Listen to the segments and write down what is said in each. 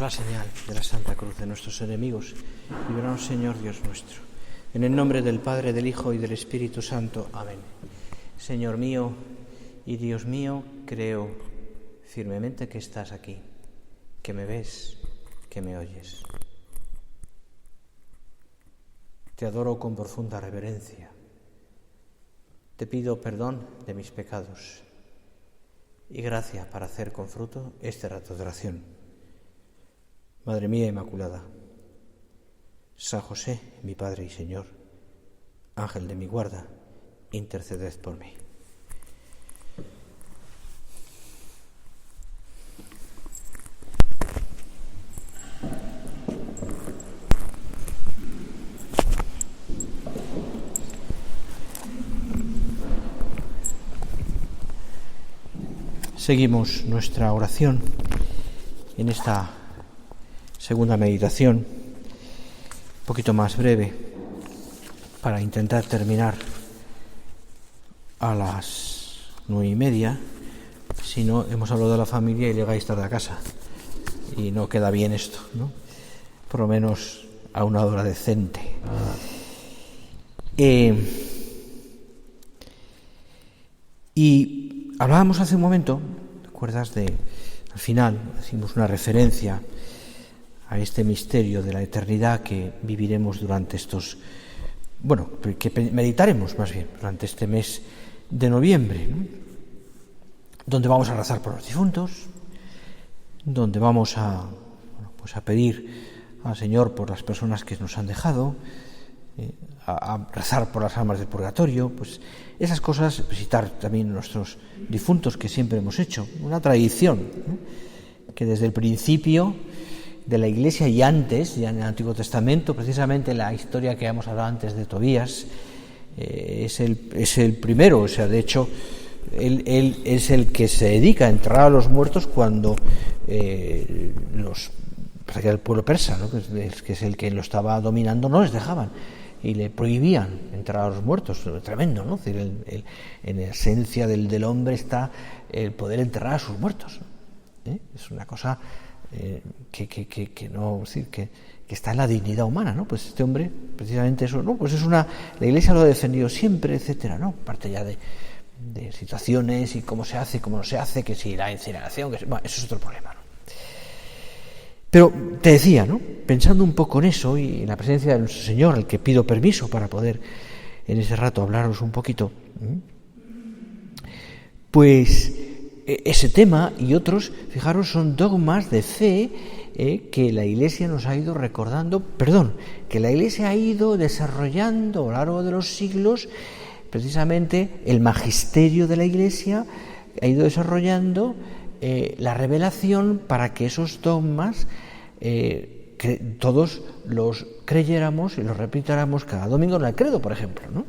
la señal de la Santa Cruz de nuestros enemigos, líbranos, Señor Dios nuestro. En el nombre del Padre, del Hijo y del Espíritu Santo. Amén. Señor mío y Dios mío, creo firmemente que estás aquí, que me ves, que me oyes. Te adoro con profunda reverencia. Te pido perdón de mis pecados y gracia para hacer con fruto este rato de oración. Madre mía Inmaculada, San José, mi Padre y Señor, Ángel de mi guarda, interceded por mí. Seguimos nuestra oración en esta segunda meditación, un poquito más breve, para intentar terminar a las 9:30. Si no, hemos hablado de la familia y llegáis tarde a casa. Y no queda bien esto, ¿no? Por lo menos a una hora decente. Y hablábamos hace un momento, ¿te acuerdas? Al final hicimos una referencia a este misterio de la eternidad que viviremos durante que meditaremos más bien durante este mes de noviembre, ¿no? Donde vamos a rezar por los difuntos, donde vamos a pedir al Señor por las personas que nos han dejado, a rezar por las almas del purgatorio, pues esas cosas, visitar también nuestros difuntos que siempre hemos hecho, una tradición, ¿no? Que desde el principio de la Iglesia y antes, ya en el Antiguo Testamento, precisamente la historia que hemos hablado antes de Tobías, es el primero, o sea, de hecho, él es el que se dedica a enterrar a los muertos cuando el pueblo persa, ¿no? que es el que lo estaba dominando, no les dejaban y le prohibían enterrar a los muertos. Tremendo, ¿no? Es decir, en esencia del hombre está el poder enterrar a sus muertos, ¿no? Es una cosa que no, es decir, que está en la dignidad humana, ¿no? Pues este hombre, precisamente eso, ¿no? Pues la Iglesia lo ha defendido siempre, etcétera, ¿no? Aparte ya de situaciones y cómo se hace, cómo no se hace, que si la incineración, eso es otro problema, ¿no? Pero te decía, ¿no? Pensando un poco en eso y en la presencia de nuestro Señor, al que pido permiso para poder en ese rato hablaros un poquito, pues ese tema y otros, fijaros, son dogmas de fe que la Iglesia nos ha ido que la Iglesia ha ido desarrollando a lo largo de los siglos. Precisamente el magisterio de la Iglesia ha ido desarrollando la revelación para que esos dogmas que todos los creyéramos y los repitiéramos cada domingo en el credo, por ejemplo, ¿no?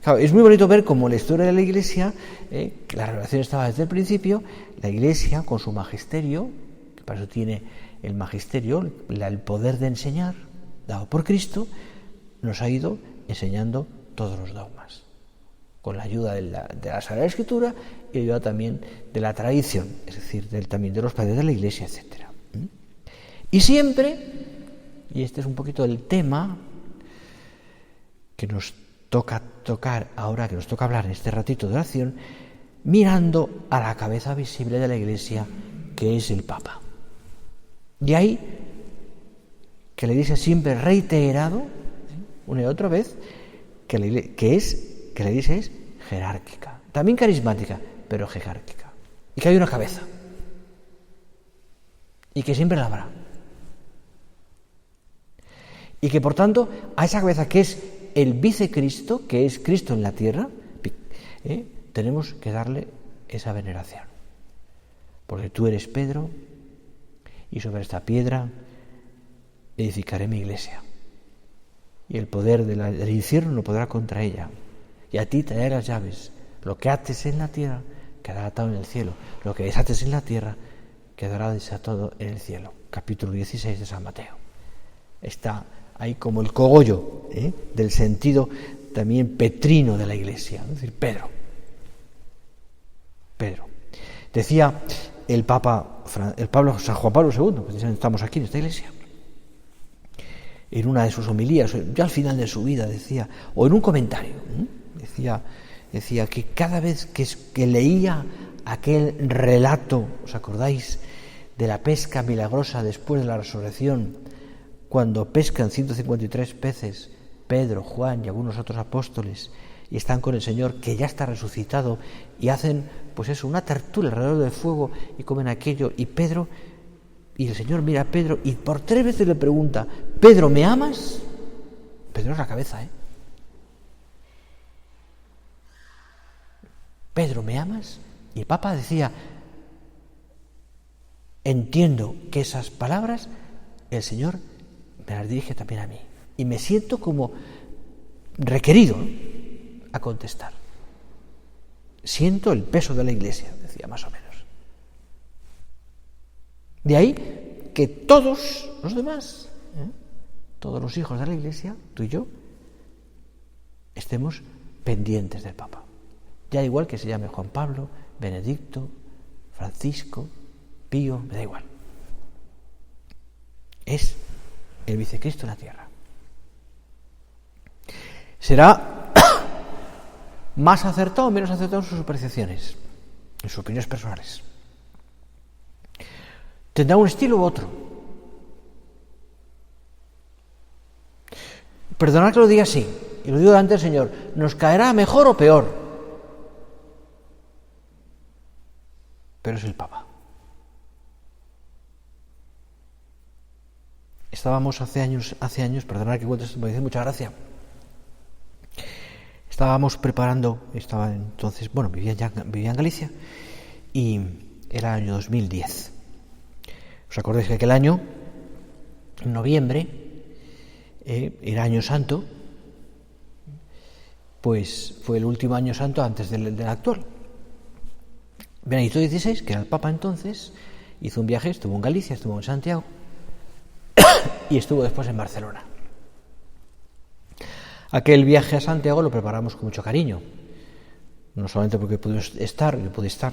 Claro, es muy bonito ver cómo la historia de la Iglesia, que la revelación estaba desde el principio, la Iglesia con su magisterio, que para eso tiene el magisterio, el poder de enseñar, dado por Cristo, nos ha ido enseñando todos los dogmas, con la ayuda de la Sagrada Escritura y ayuda también de la tradición, es decir, también de los padres de la Iglesia, etc. Y siempre, y este es un poquito el tema que nos toca tocar ahora, que nos toca hablar en este ratito de oración, mirando a la cabeza visible de la Iglesia, que es el Papa. Y ahí, que la Iglesia siempre ha reiterado, una y otra vez, que la Iglesia es jerárquica, también carismática, pero jerárquica, y que hay una cabeza, y que siempre la habrá, y que por tanto a esa cabeza, que es el vicecristo, que es Cristo en la tierra, tenemos que darle esa veneración, porque tú eres Pedro y sobre esta piedra edificaré mi Iglesia, y el poder del infierno no podrá contra ella, y a ti te daré las llaves. Lo que ates en la tierra quedará atado en el cielo, lo que desates en la tierra quedará desatado en el cielo. Capítulo 16 de San Mateo. Está ahí como el cogollo del sentido también petrino de la Iglesia, es decir, Pedro. Decía el Papa San Juan Pablo II, precisamente estamos aquí en esta iglesia. En una de sus homilías, ya al final de su vida decía, o en un comentario, decía que cada vez que leía aquel relato, ¿os acordáis?, de la pesca milagrosa después de la resurrección, cuando pescan 153 peces, Pedro, Juan y algunos otros apóstoles, y están con el Señor que ya está resucitado, y hacen una tertulia alrededor del fuego y comen aquello, y el Señor mira a Pedro y por 3 veces le pregunta: Pedro, ¿me amas? Pedro es la cabeza, Pedro, ¿me amas? Y el Papa decía: entiendo que esas palabras el Señor me las dirige también a mí, y me siento como requerido a contestar. Siento el peso de la Iglesia, decía más o menos. De ahí que todos los demás, todos los hijos de la Iglesia, tú y yo, estemos pendientes del Papa. Ya igual que se llame Juan Pablo, Benedicto, Francisco, Pío, me da igual. Es el vicecristo en la tierra. Será más acertado o menos acertado en sus apreciaciones, en sus opiniones personales. Tendrá un estilo u otro. Perdonad que lo diga así, y lo digo delante del Señor, nos caerá mejor o peor, pero es el Papa. Estábamos hace años, perdonad que cuentes, me dice mucha gracia. Estábamos preparando, vivía en Galicia, y era el año 2010. ¿Os acordáis que aquel año, en noviembre, era Año Santo? Pues fue el último Año Santo antes del actual. Benedicto XVI, que era el Papa entonces, hizo un viaje, estuvo en Galicia, estuvo en Santiago y estuvo después en Barcelona. Aquel viaje a Santiago lo preparamos con mucho cariño, no solamente porque yo pude estar,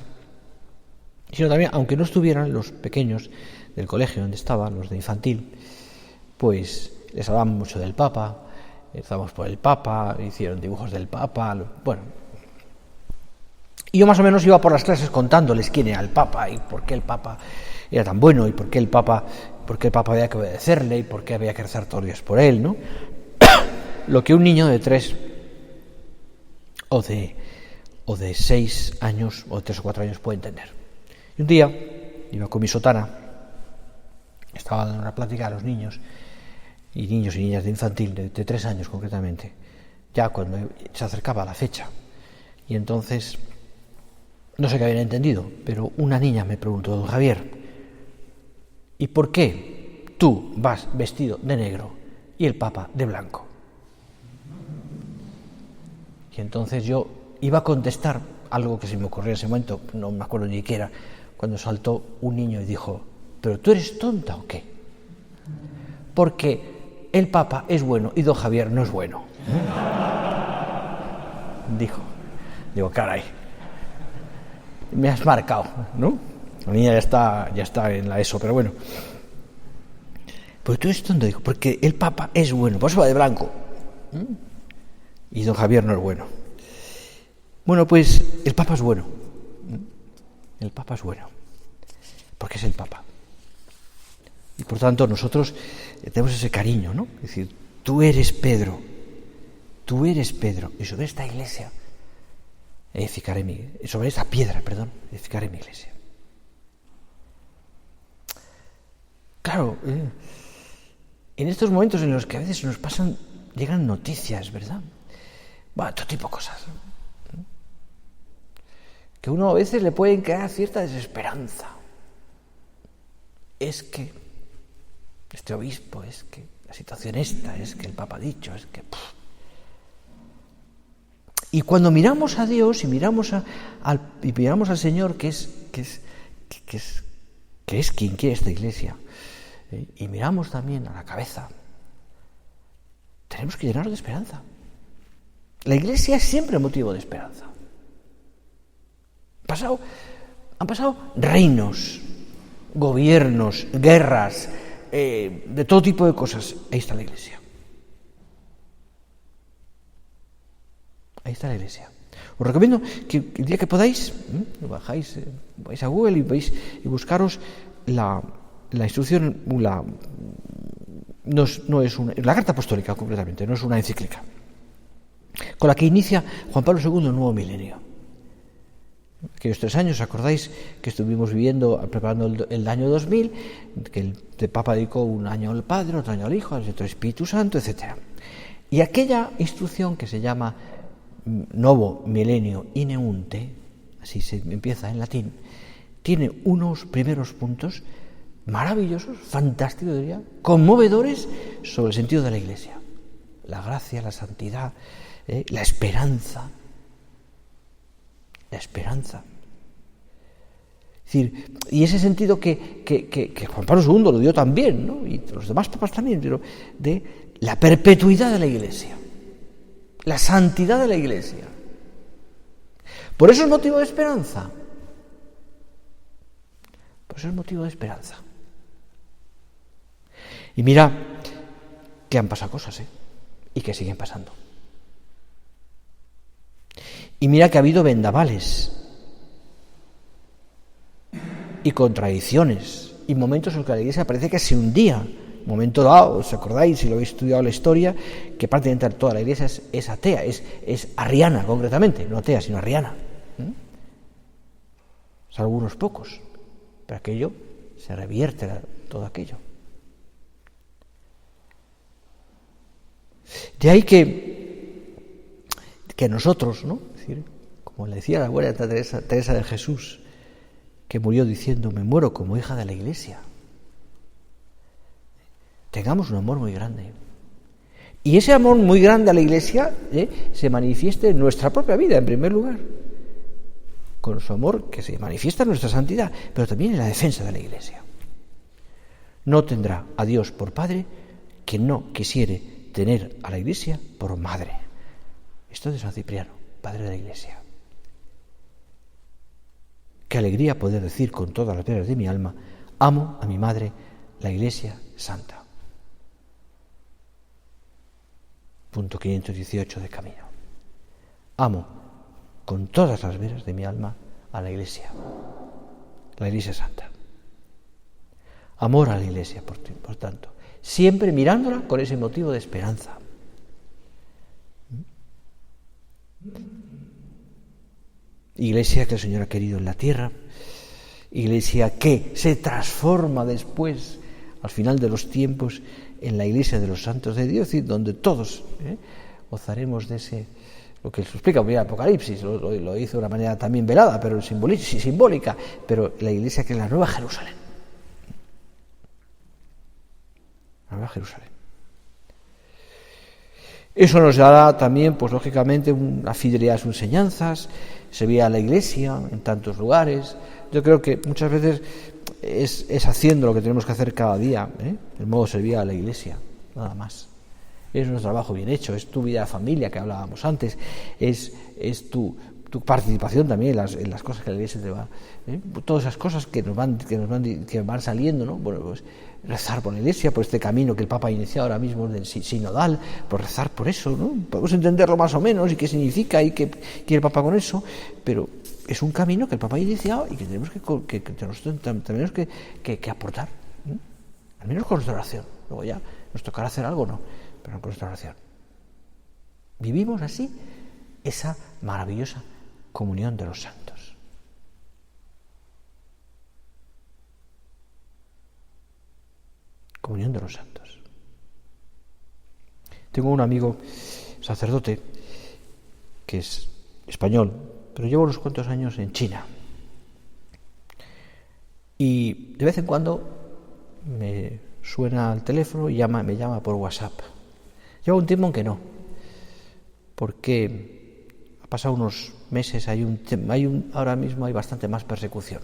sino también, aunque no estuvieran los pequeños del colegio donde estaban, los de infantil, pues les hablábamos mucho del Papa, estábamos por el Papa, hicieron dibujos del Papa, y yo más o menos iba por las clases contándoles quién era el Papa y por qué el Papa era tan bueno y por qué el Papa había que obedecerle y por qué había que rezar todos los días por él, ¿no? Lo que un niño de 3 o de 6 años o de 3 o 4 años puede entender. Y un día iba con mi sotana, estaba dando una plática a los niños y niñas de infantil, de 3 años concretamente, ya cuando se acercaba la fecha. Y entonces, no sé qué habían entendido, pero una niña me preguntó: don Javier, ¿y por qué tú vas vestido de negro y el Papa de blanco? Y entonces yo iba a contestar algo que se me ocurrió en ese momento, no me acuerdo ni qué era, cuando saltó un niño y dijo: ¿pero tú eres tonta o qué? Porque el Papa es bueno y don Javier no es bueno. Digo, caray, me has marcado, ¿no? La niña ya está en la ESO, pero bueno. Pero tú eres tonto, dijo, porque el Papa es bueno, por eso va de blanco. Y don Javier no es bueno. Bueno, pues el Papa es bueno. El Papa es bueno, porque es el Papa. Y por tanto nosotros tenemos ese cariño, ¿no? Es decir, tú eres Pedro, y sobre esta iglesia sobre esta piedra, edificaré mi iglesia. Claro, en estos momentos en los que a veces llegan noticias, ¿verdad? Todo tipo de cosas, que uno a veces le pueden crear cierta desesperanza. Es que este obispo, es que la situación esta, es que el Papa ha dicho, es que... Y cuando miramos a Dios y miramos al Señor, que es quien quiere esta iglesia, y miramos también a la cabeza, tenemos que llenarnos de esperanza. La iglesia es siempre motivo de esperanza. Han pasado reinos, gobiernos, guerras, de todo tipo de cosas. Ahí está la Iglesia. Ahí está la Iglesia. Os recomiendo que el día que podáis, bajáis, vais a Google y veis y buscaros la instrucción, no es la carta apostólica concretamente, no es una encíclica, con la que inicia Juan Pablo II el nuevo milenio. Aquellos 3 años, ¿acordáis que estuvimos viviendo, preparando el año 2000, que el Papa dedicó un año al Padre, otro año al Hijo, otro al Espíritu Santo, etc. Y aquella instrucción que se llama Novo Milenio Ineunte, así se empieza en latín, tiene unos primeros puntos maravillosos, fantásticos, diría, conmovedores sobre el sentido de la Iglesia. La gracia, la santidad, la esperanza. La esperanza. Es decir, y ese sentido que Juan Pablo II lo dio también, ¿no? Y los demás papas también, pero de la perpetuidad de la Iglesia, la santidad de la Iglesia. Por eso es motivo de esperanza. Por eso es motivo de esperanza. Y mira que han pasado cosas, y que siguen pasando. Y mira que ha habido vendavales y contradicciones y momentos en los que la Iglesia parece que se hundía. Momento dado, ¿os acordáis, si lo habéis estudiado la historia, que prácticamente toda la Iglesia es atea, es arriana concretamente, no atea, sino arriana. Salvo unos pocos, pero aquello se revierte, todo aquello. De ahí que nosotros, ¿no? Es decir, como le decía la buena Teresa de Jesús, que murió diciendo: me muero como hija de la Iglesia. Tengamos un amor muy grande. Y ese amor muy grande a la Iglesia se manifieste en nuestra propia vida, en primer lugar. Con su amor que se manifiesta en nuestra santidad, pero también en la defensa de la Iglesia. No tendrá a Dios por Padre quien no quisiere tener a la Iglesia por madre. Esto es de San Cipriano, padre de la Iglesia. Qué alegría poder decir con todas las veras de mi alma: amo a mi madre, la Iglesia Santa. Punto 518 de Camino. Amo con todas las veras de mi alma a la Iglesia Santa. Amor a la Iglesia, por tanto, siempre mirándola con ese motivo de esperanza. Iglesia que el Señor ha querido en la tierra, Iglesia que se transforma después, al final de los tiempos, en la Iglesia de los santos de Dios, y donde todos gozaremos de ese, lo que se explica en el Apocalipsis, lo hizo de una manera también velada, pero simbólica, pero la Iglesia que es la Nueva Jerusalén. La Nueva Jerusalén. Eso nos dará también, pues lógicamente, una fidelidad a sus enseñanzas, servir a la Iglesia en tantos lugares. Yo creo que muchas veces es haciendo lo que tenemos que hacer cada día, el modo de servir a la Iglesia, nada más. Es nuestro trabajo bien hecho, es tu vida de familia que hablábamos antes, es tu participación también en las cosas que la Iglesia te va, todas esas cosas que van saliendo, ¿no? Bueno, pues rezar por la Iglesia, por este camino que el Papa ha iniciado ahora mismo del sinodal, por rezar por eso, ¿no? Podemos entenderlo más o menos y qué significa y qué quiere el Papa con eso, pero es un camino que el Papa ha iniciado y que tenemos que aportar, al menos con nuestra oración. Luego ya nos tocará hacer algo, no, pero no con nuestra oración. Vivimos así esa maravillosa comunión de los santos. Comunión de los santos. Tengo un amigo sacerdote que es español, pero lleva unos cuantos años en China. Y de vez en cuando me suena el teléfono y me llama por WhatsApp. Lleva un tiempo en que no, porque ha pasado unos meses, ahora mismo hay bastante más persecución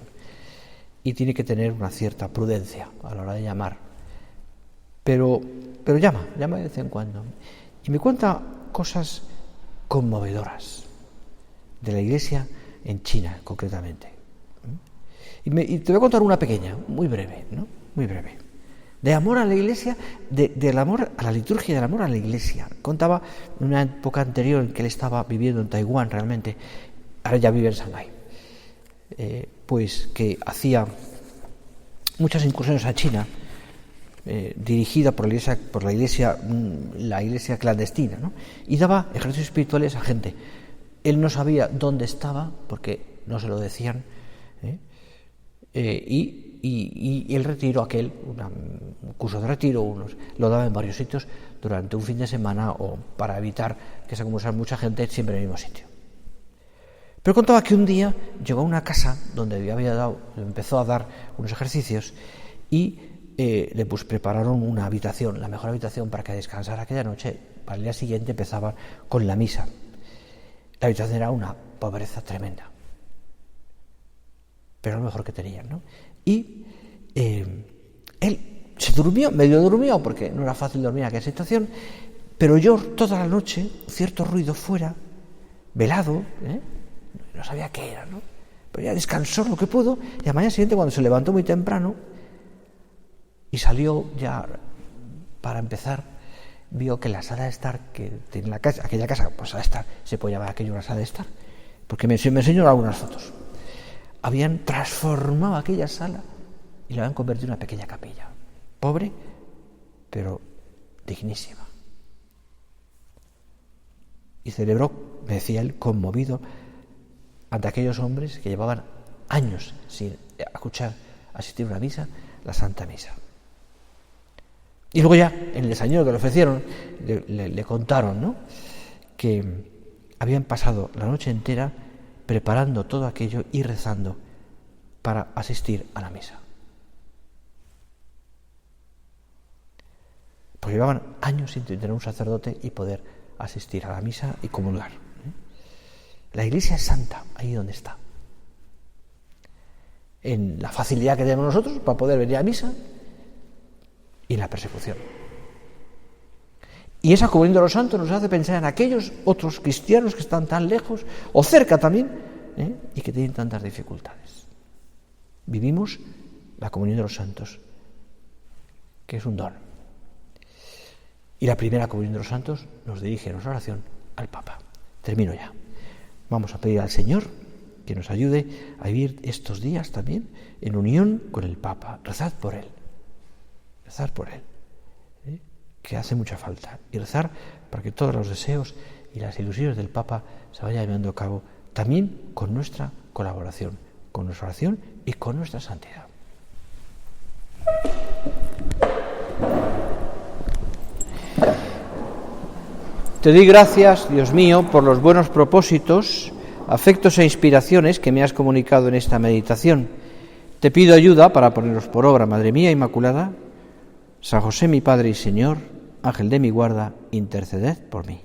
y tiene que tener una cierta prudencia a la hora de llamar. Pero llama de vez en cuando y me cuenta cosas conmovedoras de la Iglesia en China, concretamente. Y te voy a contar una pequeña, muy breve, ¿no? Muy breve. De amor a la Iglesia, del amor a la liturgia, del amor a la Iglesia. Contaba en una época anterior en que él estaba viviendo en Taiwán, realmente, ahora ya vive en Shanghái, pues que hacía muchas incursiones a China, dirigida por la iglesia clandestina, ¿no? Y daba ejercicios espirituales a gente. Él no sabía dónde estaba, porque no se lo decían, y el retiro aquel, un curso de retiro, lo daba en varios sitios durante un fin de semana, o para evitar que se acumulara mucha gente siempre en el mismo sitio. Pero contaba que un día llegó a una casa donde empezó a dar unos ejercicios y le prepararon una habitación, la mejor habitación para que descansara aquella noche. Para el día siguiente empezaban con la misa. La habitación era una pobreza tremenda, pero lo mejor que tenían, ¿no? Y él se durmió, medio durmió, porque no era fácil dormir en aquella situación, pero oyó toda la noche cierto ruido fuera, velado, no sabía qué era, ¿no? Pero ya descansó lo que pudo, y a la mañana siguiente, cuando se levantó muy temprano y salió ya para empezar, vio que la sala de estar que tiene aquella casa, pues sala de estar, se puede llamar aquello una sala de estar, porque me enseñó algunas fotos. Habían transformado aquella sala y la habían convertido en una pequeña capilla, pobre, pero dignísima. Y celebró, me decía él, conmovido ante aquellos hombres que llevaban años sin asistir a una misa, la Santa Misa. Y luego ya, en el desayuno que le ofrecieron, le contaron, ¿no?, que habían pasado la noche entera preparando todo aquello y rezando para asistir a la misa. Porque llevaban años sin tener un sacerdote y poder asistir a la misa y comulgar. La Iglesia es santa, ahí donde está. En la facilidad que tenemos nosotros para poder venir a misa y en la persecución. Y esa comunión de los santos nos hace pensar en aquellos otros cristianos que están tan lejos o cerca también, y que tienen tantas dificultades. Vivimos la comunión de los santos, que es un don. Y la primera comunión de los santos nos dirige en nuestra oración al Papa. Termino ya. Vamos a pedir al Señor que nos ayude a vivir estos días también en unión con el Papa. Rezad por él, que hace mucha falta. Y rezar para que todos los deseos y las ilusiones del Papa se vayan llevando a cabo también con nuestra colaboración, con nuestra oración y con nuestra santidad. Te doy gracias, Dios mío, por los buenos propósitos, afectos e inspiraciones que me has comunicado en esta meditación. Te pido ayuda para ponerlos por obra, Madre mía Inmaculada. San José, mi Padre y Señor, Ángel de mi guarda, interceded por mí.